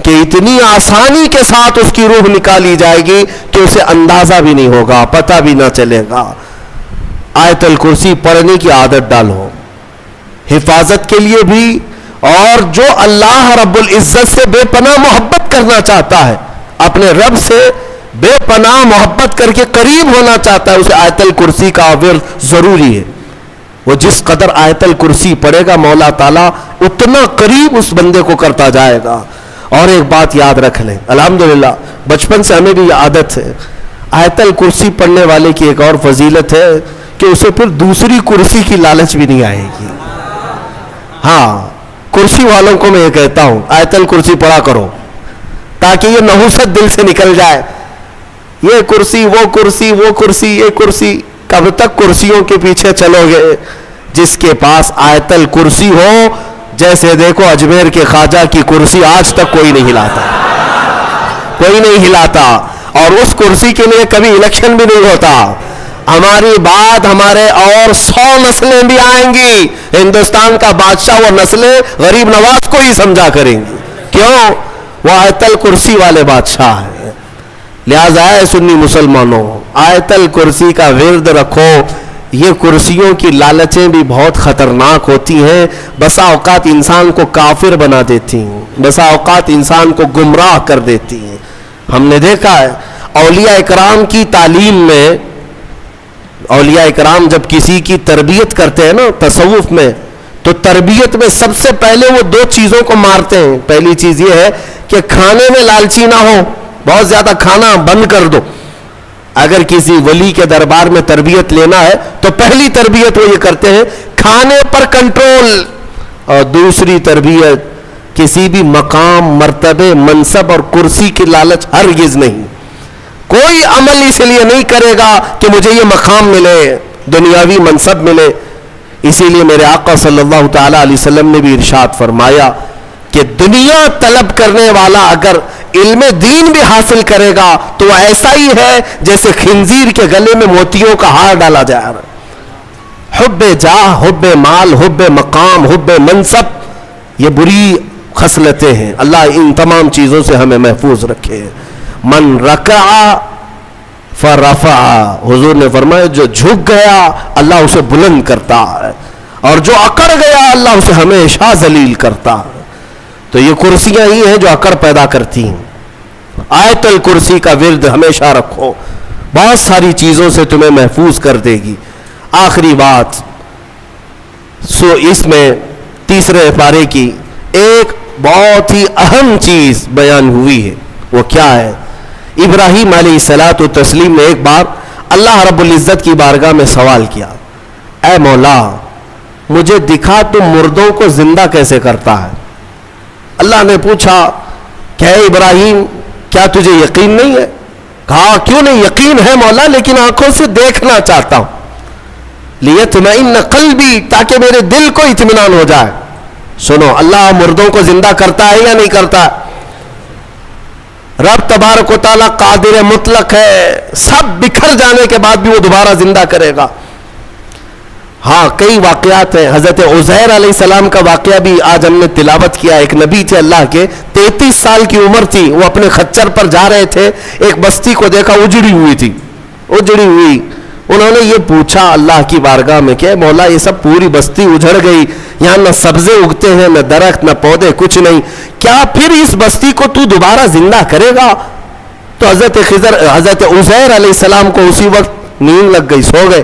کہ اتنی آسانی کے ساتھ اس کی روح نکالی جائے گی کہ اسے اندازہ بھی نہیں ہوگا، پتہ بھی نہ چلے گا. آیت الکرسی پڑھنے کی عادت ڈالو، حفاظت کے لیے بھی، اور جو اللہ رب العزت سے بے پناہ محبت کرنا چاہتا ہے، اپنے رب سے بے پناہ محبت کر کے قریب ہونا چاہتا ہے، اسے آیت الکرسی کا ورد ضروری ہے. وہ جس قدر آیت الکرسی پڑھے گا مولا تعالیٰ اتنا قریب اس بندے کو کرتا جائے گا. اور ایک بات یاد رکھ لیں، الحمدللہ بچپن سے ہمیں بھی یہ عادت ہے، آیت الکرسی پڑھنے والے کی ایک اور فضیلت ہے کہ اسے پھر دوسری کرسی کی لالچ بھی نہیں آئے گی. ہاں، کرسی والوں کو میں یہ کہتا ہوں آیت الکرسی پڑھا کرو تاکہ یہ نحوست دل سے نکل جائے. یہ کرسی، وہ کرسی، وہ کرسی، یہ کرسی، کب تک کرسیوں کے پیچھے چلو گے؟ جس کے پاس آیت الکرسی ہو، جیسے دیکھو اجمیر کے خواجہ کی کرسی آج تک کوئی نہیں ہلاتا، کوئی نہیں ہلاتا، اور اس کرسی کے لیے کبھی الیکشن بھی نہیں ہوتا. ہماری بات ہمارے اور 100 نسلیں بھی آئیں گی، ہندوستان کا بادشاہ وہ نسلیں غریب نواز کو ہی سمجھا کریں گی. کیوں؟ وہ آیت الکرسی والے بادشاہ ہیں. لہذا ہے سنی مسلمانوں، آیت الکرسی کا ورد رکھو. یہ کرسیوں کی لالچیں بھی بہت خطرناک ہوتی ہیں، بسا اوقات انسان کو کافر بنا دیتی ہیں، بسا اوقات انسان کو گمراہ کر دیتی ہیں. ہم نے دیکھا ہے اولیاء اکرام کی تعلیم میں، اولیاء اکرام جب کسی کی تربیت کرتے ہیں نا تصوف میں، تو تربیت میں سب سے پہلے وہ 2 چیزوں کو مارتے ہیں. پہلی چیز یہ ہے کہ کھانے میں لالچی نہ ہو، بہت زیادہ کھانا بند کر دو. اگر کسی ولی کے دربار میں تربیت لینا ہے تو پہلی تربیت وہ یہ کرتے ہیں کھانے پر کنٹرول. اور دوسری تربیت کسی بھی مقام، مرتبے، منصب اور کرسی کی لالچ ہرگز نہیں. کوئی عمل اس لیے نہیں کرے گا کہ مجھے یہ مقام ملے، دنیاوی منصب ملے. اسی لیے میرے آقا صلی اللہ تعالی علیہ وسلم نے بھی ارشاد فرمایا کہ دنیا طلب کرنے والا اگر علم دین بھی حاصل کرے گا تو وہ ایسا ہی ہے جیسے خنزیر کے گلے میں موتیوں کا ہار ڈالا جا رہا ہے. حب جاہ، حب مال، حب مقام، حب منصب، یہ بری خصلتیں ہیں. اللہ ان تمام چیزوں سے ہمیں محفوظ رکھے. من رکع فرفع، حضور نے فرمایا جو جھک گیا اللہ اسے بلند کرتا ہے، اور جو اکڑ گیا اللہ اسے ہمیشہ ذلیل کرتا ہے. تو یہ کرسیاں ہی ہیں جو اکڑ پیدا کرتی ہیں. آیت الکرسی کا ورد ہمیشہ رکھو، بہت ساری چیزوں سے تمہیں محفوظ کر دے گی. آخری بات، اس میں تیسرے پارے کی ایک بہت ہی اہم چیز بیان ہوئی ہے. وہ کیا ہے؟ ابراہیم علیہ الصلاۃ والتسلیم نے ایک بار اللہ رب العزت کی بارگاہ میں سوال کیا، اے مولا مجھے دکھا تم مردوں کو زندہ کیسے کرتا ہے. اللہ نے پوچھا کہ اے ابراہیم کیا تجھے یقین نہیں ہے؟ کہا کیوں نہیں، یقین ہے مولا، لیکن آنکھوں سے دیکھنا چاہتا ہوں. لیطمئن قلبی، تاکہ میرے دل کو اطمینان ہو جائے. سنو، اللہ مردوں کو زندہ کرتا ہے یا نہیں کرتا؟ رب تبارک و تعالیٰ قادر مطلق ہے، سب بکھر جانے کے بعد بھی وہ دوبارہ زندہ کرے گا. ہاں کئی واقعات ہیں. حضرت عزیر علیہ السلام کا واقعہ بھی آج ہم نے تلاوت کیا. ایک نبی تھے اللہ کے، 33 سال کی عمر تھی، وہ اپنے خچر پر جا رہے تھے، ایک بستی کو دیکھا اجڑی ہوئی تھی، اجڑی ہوئی. انہوں نے یہ پوچھا اللہ کی بارگاہ میں کہ مولا یہ سب پوری بستی اجڑ گئی، یہاں نہ سبزے اگتے ہیں، نہ درخت، نہ پودے، کچھ نہیں، کیا پھر اس بستی کو تو دوبارہ زندہ کرے گا؟ تو حضرت عزیر علیہ السلام کو اسی وقت نیند لگ گئی، سو گئے.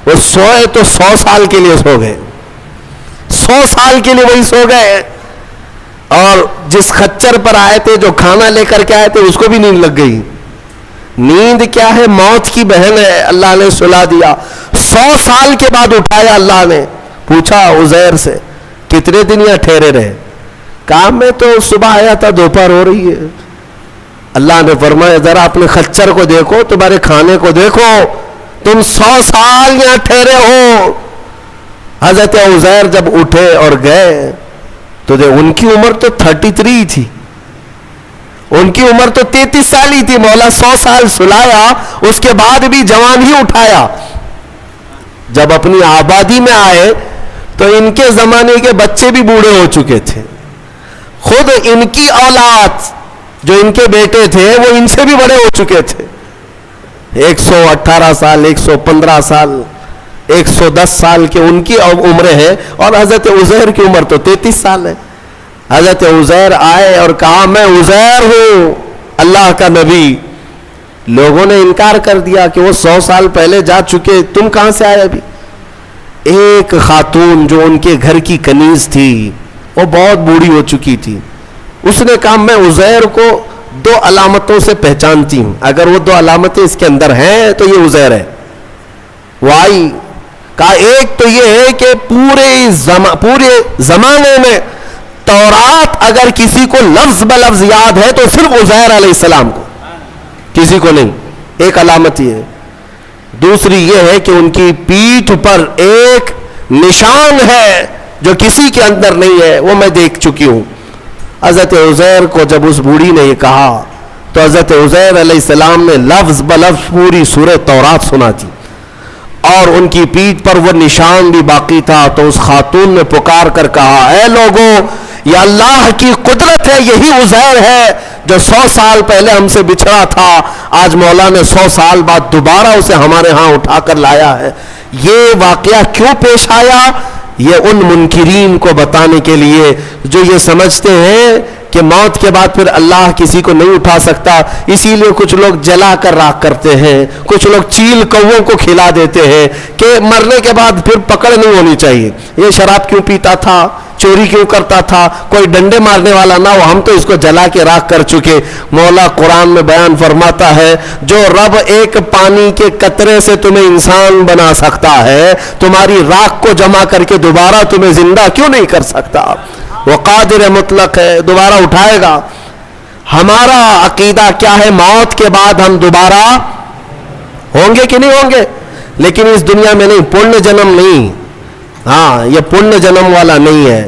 وہ سوئے تو 100 سال کے لیے سو گئے، 100 سال کے لیے وہی سو گئے. اور جس خچر پر آئے تھے، جو کھانا لے کر کے آئے تھے، اس کو بھی نیند لگ گئی. نیند کیا ہے؟ موت کی بہن ہے. اللہ نے سلا دیا. 100 سال کے بعد اٹھایا اللہ نے. پوچھا عزیر سے کتنے دن یہاں ٹھہرے رہے؟ کہا میں تو صبح آیا تھا، دوپہر ہو رہی ہے۔ اللہ نے فرمایا ذرا اپنے خچر کو دیکھو، تمہارے کھانے کو دیکھو، تم 100 سال یہاں ٹھہرے ہو۔ حضرت عزیر جب اٹھے اور گئے تو ان کی عمر تو 33 تھی، ان کی عمر تو 33 سال ہی تھی۔ مولا 100 سال سلایا، اس کے بعد بھی جوان ہی اٹھایا۔ جب اپنی آبادی میں آئے تو ان کے زمانے کے بچے بھی بوڑھے ہو چکے تھے، خود ان کی اولاد جو ان کے بیٹے تھے وہ ان سے بھی بڑے ہو چکے تھے، 118 سال، 115 سال، 110 سال کے ان کی عمریں ہیں، اور حضرت عزیر کی عمر تو 33 سال ہے۔ حضرت عزیر آئے اور کہا میں عزیر ہوں، اللہ کا نبی۔ لوگوں نے انکار کر دیا کہ وہ 100 سال پہلے جا چکے، تم کہاں سے آئے ابھی؟ ایک خاتون جو ان کے گھر کی کنیز تھی وہ بہت بوڑھی ہو چکی تھی، اس نے کہا میں عزیر کو 2 علامتوں سے پہچانتی ہوں، اگر وہ 2 علامتیں اس کے اندر ہیں تو یہ عزیر ہے۔ وہ آئی، کہا ایک تو یہ ہے کہ پورے زمانے میں تورات اگر کسی کو لفظ بلفظ یاد ہے تو صرف عزیر علیہ السلام کو، کسی کو نہیں، ایک علامت یہ ہے۔ دوسری یہ ہے کہ ان کی پیٹھ پر ایک نشان ہے جو کسی کے اندر نہیں ہے، وہ میں دیکھ چکی ہوں۔ حضرت عزیر کو جب اس بوڑھی نے یہ کہا تو حضرت عزیر علیہ السلام نے لفظ بلفظ پوری سورہ تورات سنا دی، اور ان کی پیٹھ پر وہ نشان بھی باقی تھا۔ تو اس خاتون نے پکار کر کہا اے لوگوں، یہ اللہ کی قدرت ہے، یہی عزیر ہے جو 100 سال پہلے ہم سے بچھڑا تھا، آج مولا نے 100 سال بعد دوبارہ اسے ہمارے ہاں اٹھا کر لایا ہے۔ یہ واقعہ کیوں پیش آیا؟ یہ ان منکرین کو بتانے کے لیے جو یہ سمجھتے ہیں کہ موت کے بعد پھر اللہ کسی کو نہیں اٹھا سکتا، اسی لیے کچھ لوگ جلا کر راکھ کرتے ہیں، کچھ لوگ چیل کووں کو کھلا دیتے ہیں کہ مرنے کے بعد پھر پکڑ نہیں ہونی چاہیے۔ یہ شراب کیوں پیتا تھا، چوری کیوں کرتا تھا، کوئی ڈنڈے مارنے والا نہ ہو، ہم تو اس کو جلا کے راکھ کر چکے۔ مولا قرآن میں بیان فرماتا ہے جو رب ایک پانی کے قطرے سے تمہیں انسان بنا سکتا ہے، تمہاری راکھ کو جمع کر کے دوبارہ تمہیں زندہ کیوں نہیں کر سکتا؟ وہ قادر مطلق ہے، دوبارہ اٹھائے گا۔ ہمارا عقیدہ کیا ہے؟ موت کے بعد ہم دوبارہ ہوں گے کہ نہیں ہوں گے، لیکن اس دنیا میں نہیں، پرن جنم نہیں، ہاں یہ پرن جنم والا نہیں ہے۔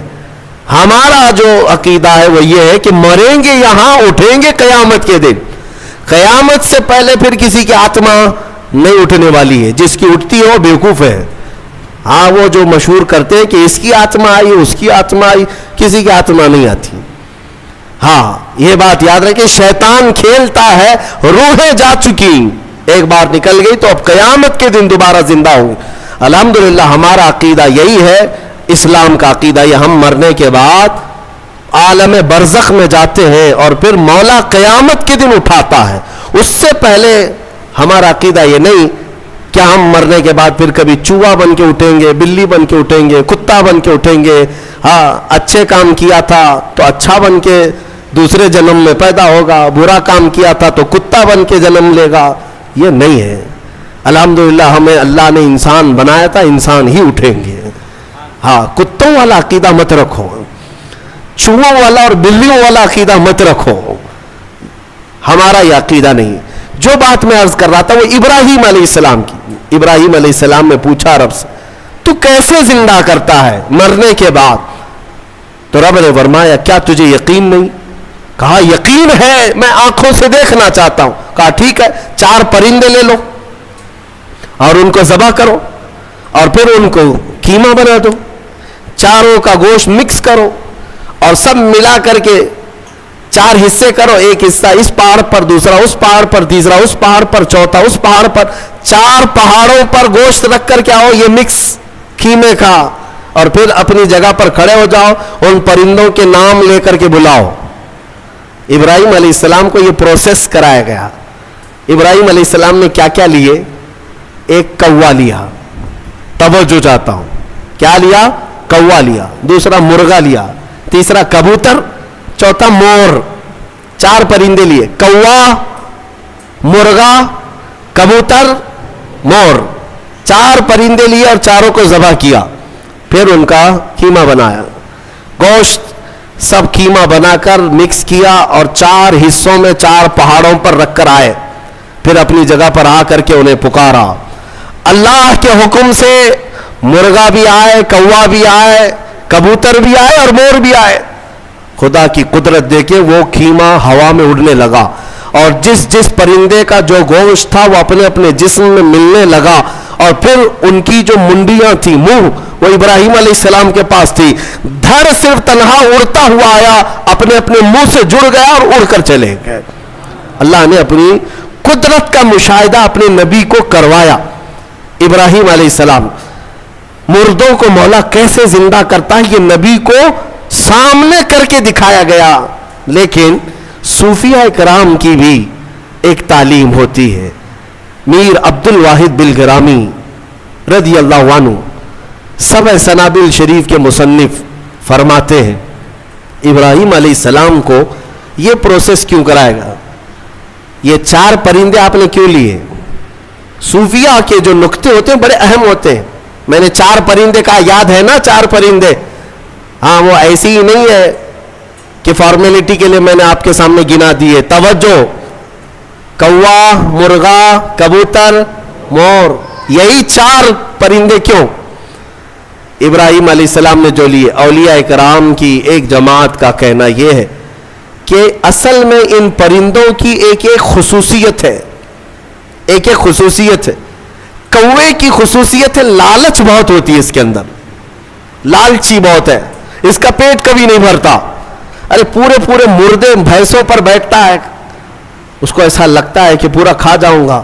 ہمارا جو عقیدہ ہے وہ یہ ہے کہ مریں گے یہاں، اٹھیں گے قیامت کے دن۔ قیامت سے پہلے پھر کسی کی آتما نہیں اٹھنے والی ہے، جس کی اٹھتی ہے وہ بیوقوف ہے۔ ہاں وہ جو مشہور کرتے ہیں کہ اس کی آتما آئی، اس کی آتما آئی، کسی کی آتما نہیں آتی۔ ہاں یہ بات یاد رکھیں، شیطان کھیلتا ہے، روحیں جا چکی، ایک بار نکل گئی تو اب قیامت کے دن دوبارہ زندہ ہوں گی۔ الحمدللہ ہمارا عقیدہ یہی ہے، اسلام کا عقیدہ یہ، ہم مرنے کے بعد عالم برزخ میں جاتے ہیں اور پھر مولا قیامت کے دن اٹھاتا ہے۔ اس سے پہلے ہمارا عقیدہ یہ نہیں کہ ہم مرنے کے بعد پھر کبھی چوہا بن کے اٹھیں گے، بلی بن کے اٹھیں گے، کتا بن کے اٹھیں گے، ہاں اچھے کام کیا تھا تو اچھا بن کے دوسرے جنم میں پیدا ہوگا، برا کام کیا تھا تو کتا بن کے جنم لے گا، یہ نہیں ہے۔ الحمدللہ ہمیں اللہ نے انسان بنایا تھا، انسان ہی اٹھیں گے۔ ہاں کتوں والا عقیدہ مت رکھو، چوہوں والا اور بلیوں والا عقیدہ مت رکھو، ہمارا یہ عقیدہ نہیں۔ جو بات میں عرض کر رہا تھا وہ ابراہیم علیہ السلام کی۔ ابراہیم علیہ السلام نے پوچھا رب سے تو کیسے زندہ کرتا ہے مرنے کے بعد؟ تو رب نے فرمایا کیا تجھے یقین نہیں؟ کہا یقین ہے، میں آنکھوں سے دیکھنا چاہتا ہوں۔ کہا ٹھیک ہے، 4 پرندے لے لو اور ان کو ذبح کرو اور پھر ان کو قیمہ بنا دو، چاروں کا گوشت مکس کرو اور سب ملا کر کے 4 حصے کرو، ایک حصہ اس پہاڑ پر، دوسرا اس پہاڑ پر، تیسرا اس پہاڑ پر، چوتھا اس پہاڑ پر، 4 پہاڑوں پر گوشت رکھ کر کے آؤ یہ مکس قیمے کا، اور پھر اپنی جگہ پر کھڑے ہو جاؤ، ان پرندوں کے نام لے کر کے بلاؤ۔ ابراہیم علیہ السلام کو یہ پروسیس کرایا گیا۔ ابراہیم علیہ السلام نے کیا کیا لیے؟ ایک کوا لیا، توجہ چاہتا ہوں، کیا لیا؟ کوا لیا، دوسرا مرغا لیا، تیسرا کبوتر، چوتھا مور، 4 پرندے لیے، کوا، مرغا، کبوتر، مور، 4 پرندے لیے اور چاروں کو ذبح کیا۔ پھر ان کا قیمہ بنایا، گوشت سب قیمہ بنا کر مکس کیا اور 4 حصوں میں 4 پہاڑوں پر رکھ کر آئے، پھر اپنی جگہ پر آ کر کے انہیں پکارا۔ اللہ کے حکم سے مرغا بھی آئے، کوا بھی آئے، کبوتر بھی آئے اور مور بھی آئے۔ خدا کی قدرت دیکھے، وہ قیمہ ہوا میں اڑنے لگا اور جس جس پرندے کا جو گوشت تھا وہ اپنے اپنے جسم میں ملنے لگا، اور پھر ان کی جو منڈیاں تھی، منہ، وہ ابراہیم علیہ السلام کے پاس تھی، دھڑ صرف تنہا اڑتا ہوا آیا، اپنے اپنے منہ سے جڑ گیا اور اڑ کر چلے گئے۔ اللہ نے اپنی قدرت کا مشاہدہ اپنے نبی کو کروایا۔ ابراہیم علیہ السلام، مردوں کو مولا کیسے زندہ کرتا ہے یہ نبی کو سامنے کر کے دکھایا گیا۔ لیکن صوفیہ کرام کی بھی ایک تعلیم ہوتی ہے۔ میر عبد الواحد بلگرامی رضی اللہ عنہ، سبع سنابل شریف کے مصنف، فرماتے ہیں ابراہیم علیہ السلام کو یہ پروسیس کیوں کرائے گا، یہ 4 پرندے آپ نے کیوں لیے؟ صوفیہ کے جو نقطے ہوتے ہیں بڑے اہم ہوتے ہیں۔ میں نے 4 پرندے کہا، یاد ہے نا 4 پرندے؟ ہاں، وہ ایسی ہی نہیں ہے کہ فارمیلٹی کے لیے میں نے آپ کے سامنے گنا دیے۔ توجہ، کوا، مرغا، کبوتر، مور، یہی 4 پرندے کیوں؟ ابراہیم علیہ السلام نے جو لیے، اولیاء کرام کی ایک جماعت کا کہنا یہ ہے کہ اصل میں ان پرندوں کی ایک ایک خصوصیت ہے، ایک ایک خصوصیت ہے۔ کوے کی خصوصیت ہے لالچ بہت ہوتی ہے اس کے اندر، لالچی بہت ہے، اس کا پیٹ کبھی نہیں بھرتا۔ ارے پورے مردے بھینسوں پر بیٹھتا ہے، اس کو ایسا لگتا ہے کہ پورا کھا جاؤں گا،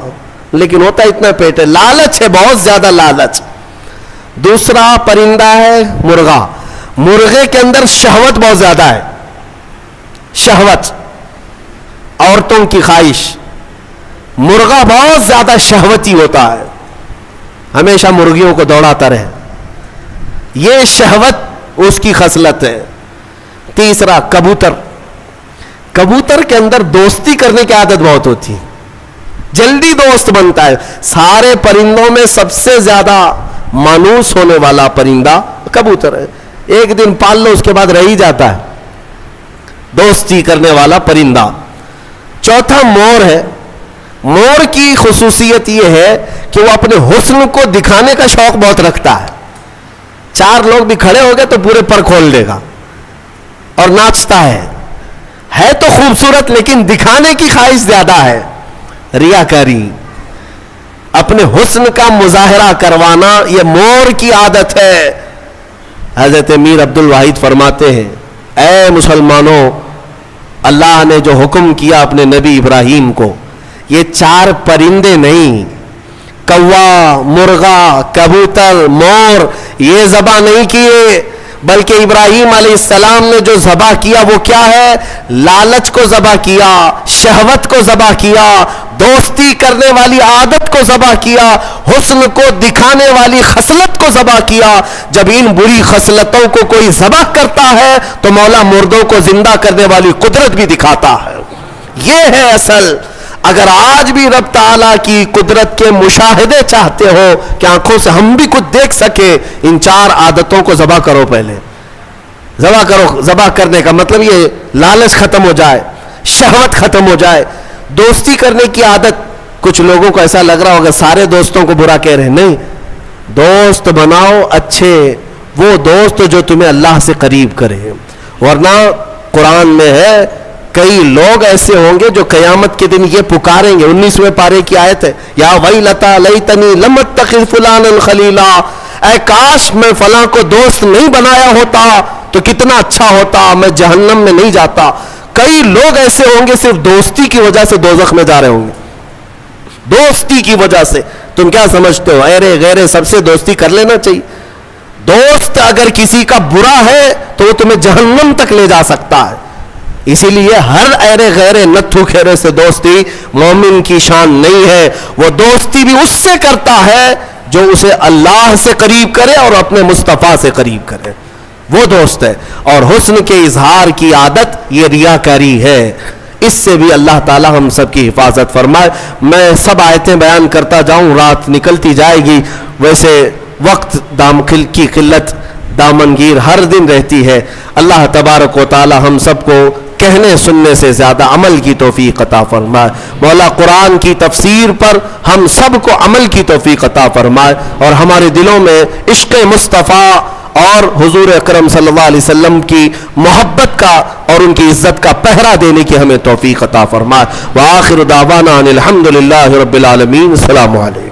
لیکن ہوتا اتنا پیٹ ہے، لالچ ہے، بہت زیادہ لالچ۔ دوسرا پرندہ ہے مرغا، مرغے کے اندر شہوت بہت زیادہ ہے، شہوت، عورتوں کی خواہش۔ مرغا بہت زیادہ شہوتی ہوتا ہے، ہمیشہ مرغیوں کو دوڑاتا رہے، یہ شہوت اس کی خصلت ہے۔ تیسرا کبوتر، کبوتر کے اندر دوستی کرنے کی عادت بہت ہوتی ہے، جلدی دوست بنتا ہے۔ سارے پرندوں میں سب سے زیادہ مانوس ہونے والا پرندہ کبوتر ہے، ایک دن پال لو اس کے بعد رہ ہی جاتا ہے، دوستی کرنے والا پرندہ۔ چوتھا مور ہے، مور کی خصوصیت یہ ہے کہ وہ اپنے حسن کو دکھانے کا شوق بہت رکھتا ہے، 4 لوگ بھی کھڑے ہو گئے تو پورے پر کھول دے گا اور ناچتا ہے تو خوبصورت، لیکن دکھانے کی خواہش زیادہ ہے، ریاکاری، اپنے حسن کا مظاہرہ کروانا، یہ مور کی عادت ہے۔ حضرت میر عبد الواحد فرماتے ہیں، اے مسلمانوں، اللہ نے جو حکم کیا اپنے نبی ابراہیم کو، یہ 4 پرندے نہیں، کوا، مرغا، کبوتر، مور، یہ ذبح نہیں کیے، بلکہ ابراہیم علیہ السلام نے جو ذبح کیا وہ کیا ہے؟ لالچ کو ذبح کیا، شہوت کو ذبح کیا، دوستی کرنے والی عادت کو ذبح کیا، حسن کو دکھانے والی خصلت کو ذبح کیا۔ جب ان بری خصلتوں کو کوئی ذبح کرتا ہے تو مولا مردوں کو زندہ کرنے والی قدرت بھی دکھاتا ہے۔ یہ ہے اصل۔ اگر آج بھی رب تعالیٰ کی قدرت کے مشاہدے چاہتے ہو کہ آنکھوں سے ہم بھی کچھ دیکھ سکے، ان 4 عادتوں کو ذبح کرو، پہلے ذبح کرو۔ ذبح کرنے کا مطلب یہ لالچ ختم ہو جائے، شہوت ختم ہو جائے، دوستی کرنے کی عادت۔ کچھ لوگوں کو ایسا لگ رہا ہوگا سارے دوستوں کو برا کہہ رہے ہیں، نہیں، دوست بناؤ اچھے، وہ دوست جو تمہیں اللہ سے قریب کرے، ورنہ قرآن میں ہے کئی لوگ ایسے ہوں گے جو قیامت کے دن یہ پکاریں گے، 19ویں پارے کی آیت ہے، یا ویلتا لیتنی لم اتخذ فلانا خلیلا، اے کاش میں فلاں کو دوست نہیں بنایا ہوتا تو کتنا اچھا ہوتا، میں جہنم میں نہیں جاتا۔ کئی لوگ ایسے ہوں گے صرف دوستی کی وجہ سے دوزخ میں جا رہے ہوں گے، دوستی کی وجہ سے۔ تم کیا سمجھتے ہو ایرے غیرے سب سے دوستی کر لینا چاہیے؟ دوست اگر کسی کا برا ہے تو وہ تمہیں جہنم تک لے جا سکتا ہے۔ اسی لیے ہر ایرے غیرے نتھو کھیرے سے دوستی مومن کی شان نہیں ہے۔ وہ دوستی بھی اس سے کرتا ہے جو اسے اللہ سے قریب کرے اور اپنے مصطفیٰ سے قریب کرے، وہ دوست ہے۔ اور حسن کے اظہار کی عادت یہ ریاکاری ہے، اس سے بھی اللہ تعالی ہم سب کی حفاظت فرمائے۔ میں سب آیتیں بیان کرتا جاؤں، رات نکلتی جائے گی، ویسے وقت دامخل کی قلت دامنگیر ہر دن رہتی ہے. اللہ تبارک و تعالی ہم سب کو کہنے سننے سے زیادہ عمل کی توفیق عطا فرمائے. مولا قرآن کی تفسیر پر ہم سب کو عمل کی توفیق عطا فرمائے اور ہمارے دلوں میں عشق مصطفیٰ اور حضور اکرم صلی اللہ علیہ وسلم کی محبت کا اور ان کی عزت کا پہرا دینے کی ہمیں توفیق عطا فرمائے. وآخر دعوانا ان الحمد للہ رب العالمین. السلام علیکم.